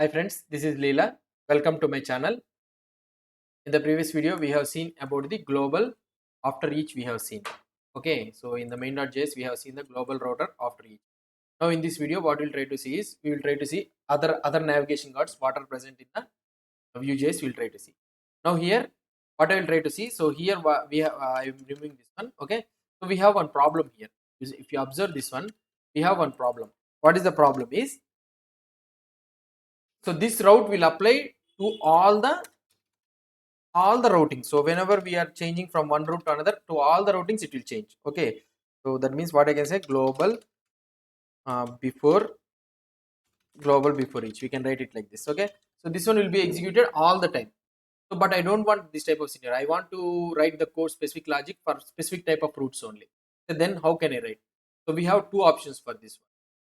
Hi friends, this is Leela. Welcome to my channel. In the previous video, we have seen about the global after each we have seen. Okay, so in the main.js, we have seen the global router after each. Now in this video, what we'll try to see is, we will try to see other navigation guards what are present in the Vue.js we'll try to see. Now here, what I will try to see, so here we have, I am removing this one, okay. So we have one problem here. If you observe this one, we have one problem. What is the problem is, so this route will apply to all the routing. So whenever we are changing from one route to another, to all the routings it will change. Okay, so that means what I can say, global before each, we can write it like this. Okay, so this one will be executed all the time. So but I don't want this type of scenario. I want to write the code specific logic for specific type of routes only. So then how can I write? So we have two options for this one.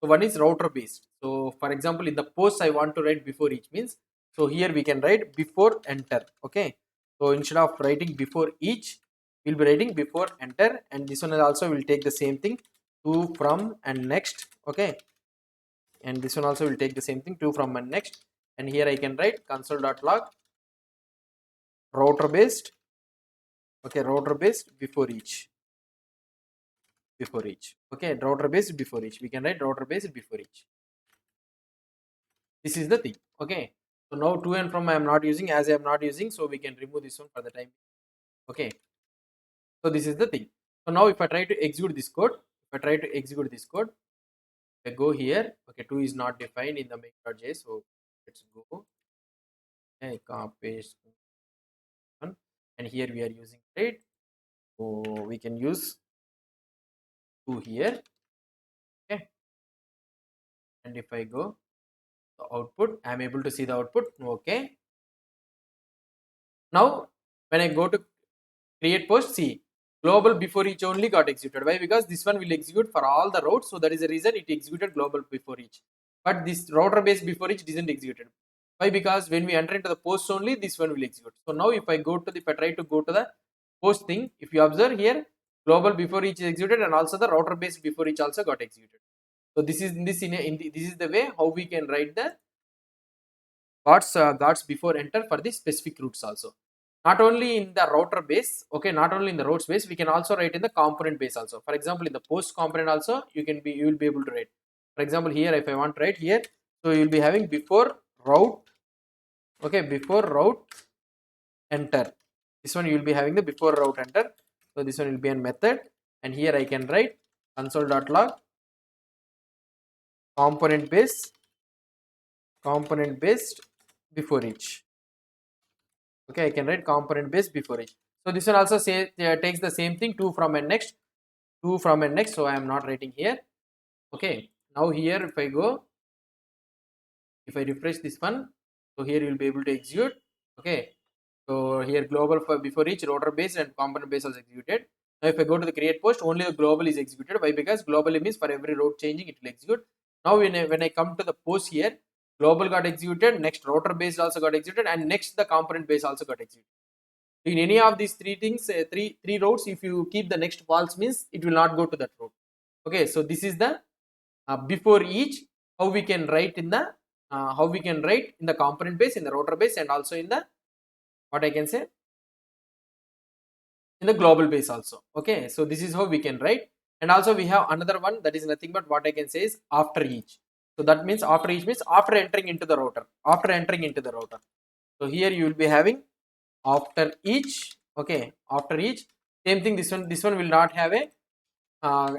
So one is router based. So for example, in the post I want to write before each means, so here we can write before enter. Okay, so instead of writing before each, we'll be writing before enter, and this one also will take the same thing, to, from, and next. Okay, and this one also will take the same thing, to, from, and next. And here I can write console.log router based. Okay, router based before each. Okay, router based before each, we can write router based before each. This is the thing. Okay, so now to and from I am not using, as I am not using, so we can remove this one for the time. Okay, so this is the thing. So now if I try to execute this code, I go here. Okay, 2 is not defined in the main.js, so let's go. Okay, copy paste one, and here we are using right, so we can use 2 here. Okay, and if I go the output, I am able to see the output. Okay, now when I go to create post, see, global before each only got executed. Why? Because this one will execute for all the routes, so that is the reason it executed global before each. But this router based before each isn't executed. Why? Because when we enter into the post only, this one will execute. So now if I try to go to the post thing, if you observe here, global before each is executed, and also the router based before each also got executed. So this is this is the way how we can write the guards before enter for the specific routes also. Not only in the router base, okay, not only in the routes base, we can also write in the component base also. For example, in the post component also, you will be able to write. For example, here if I want to write here, so you will be having before route, okay, before route enter. This one you will be having the before route enter. So this one will be a method, and here I can write console.log component based before each. Okay, I can write component based before each. So this one also takes the same thing, to, from, and next, so I am not writing here. Okay, now here if I refresh this one, so here you will be able to execute. Okay, so here global for before each, router based and component based was executed. Now if I go to the create post, only the global is executed. Why? Because globally means for every route changing it will execute. Now when I come to the post here, global got executed, next router based also got executed, and next the component based also got executed. In any of these three things, three routes, if you keep the next false means it will not go to that route. Okay, so this is the before each, how we can write in the component base, in the router base, and also in the, what I can say, in the global base also. Okay, so this is how we can write. And also we have another one, that is nothing but what I can say is after each. So that means after each means after entering into the router, so here you will be having after each. Okay, after each, same thing, this one will not have a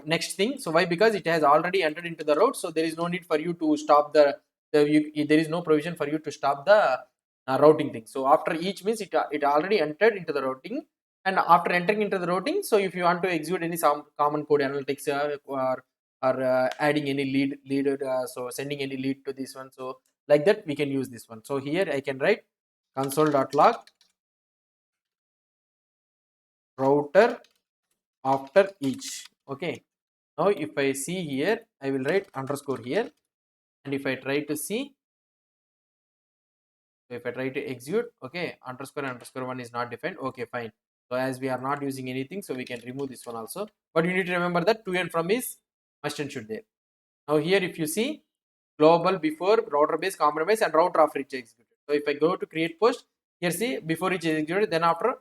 next thing. So why? Because it has already entered into the route, so there is no need for you to stop there is no provision for you to stop the routing thing. So after each means it already entered into the routing, and after entering into the routing, so if you want to execute any some common code analytics, or adding any lead so sending any lead to this one, so like that we can use this one. So here I can write console.log router after each. Okay, now if I see here, I will write underscore here, and if I try to see, so if I try to execute, okay, underscore one is not defined. Okay, fine. So as we are not using anything, so we can remove this one also. But you need to remember that to and from is must and should there. Now here if you see, global before router base compromise and router after each executed. So if I go to create post, here see before each executed, then after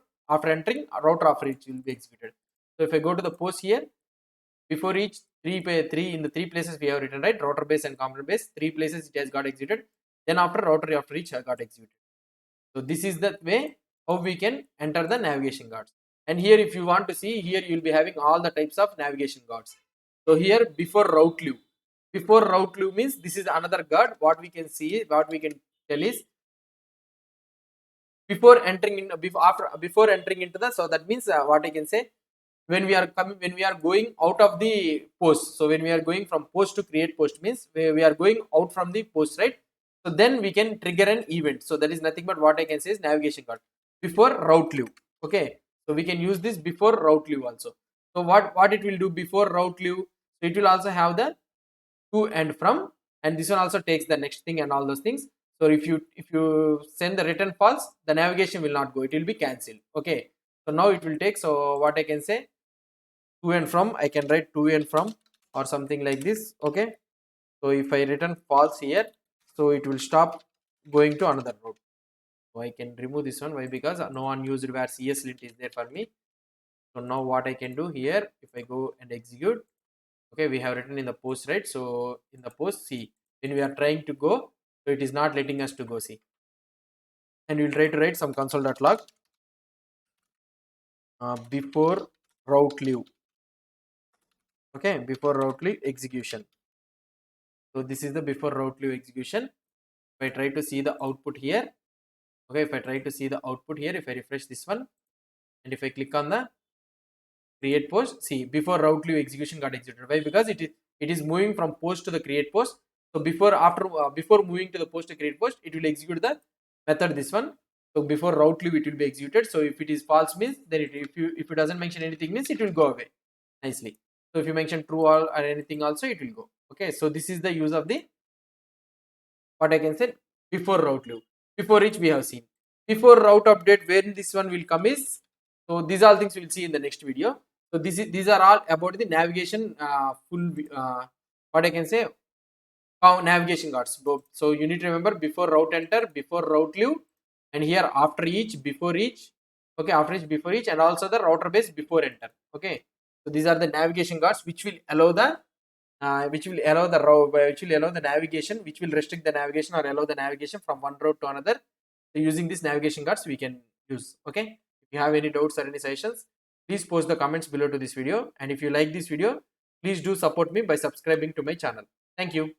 entering router after each will be executed. So if I go to the post here, before each three in the three places we have written, right, router base and component base, three places it has got executed, then after router after each got executed. So this is the way how we can enter the navigation guards. And here if you want to see, here you will be having all the types of navigation guards. So here beforeRouteLeave. beforeRouteLeave means this is another guard. What we can see, what we can tell is before entering in, before entering into the, so that means what I can say, when we are coming, when we are going out of the post, so when we are going from post to create post means we are going out from the post, right? So then we can trigger an event. So that is nothing but what I can say is navigation guard beforeRouteLeave. Okay, so we can use this beforeRouteLeave also. So what it will do beforeRouteLeave, so it will also have the to and from, and this one also takes the next thing and all those things. So if you send the return false, the navigation will not go, it will be cancelled. Okay, so now it will take, so what I can say, to and from, I can write to and from or something like this. Okay, so if I return false here, so it will stop going to another route. So I can remove this one. Why? Because no unused where CSLint is there for me. So now what I can do here, if I go and execute, okay, we have written in the post, right? So in the post, see, when we are trying to go, so it is not letting us to go, see, and we'll try to write some console.log before RouteLeave. Okay, beforeRouteLeave execution. So this is the beforeRouteLeave execution. If I try to see the output here, okay, if I try to see the output here, if I refresh this one, and if I click on the create post, see, beforeRouteLeave execution got executed. Why? Because it is moving from post to the create post. So before moving to the post to create post, it will execute the method, this one. So beforeRouteLeave it will be executed. So if it is false means, then if it doesn't mention anything means it will go away nicely. So if you mention true or anything also, it will go. Okay, so this is the use of the, what I can say, beforeRouteLeave. Before each we have seen. Before route update, when this one will come is, so these all things we'll see in the next video. So these are all about the navigation full what I can say, navigation guards. So you need to remember beforeRouteEnter, beforeRouteLeave, and here after each, before each, okay, after each, before each, and also the router base beforeEnter. Okay, so these are the navigation guards which will allow the which will allow the which will allow the navigation, which will restrict the navigation or allow the navigation from one route to another. So using these navigation guards we can use. Okay, if you have any doubts or any suggestions, please post the comments below to this video, and if you like this video, please do support me by subscribing to my channel. Thank you.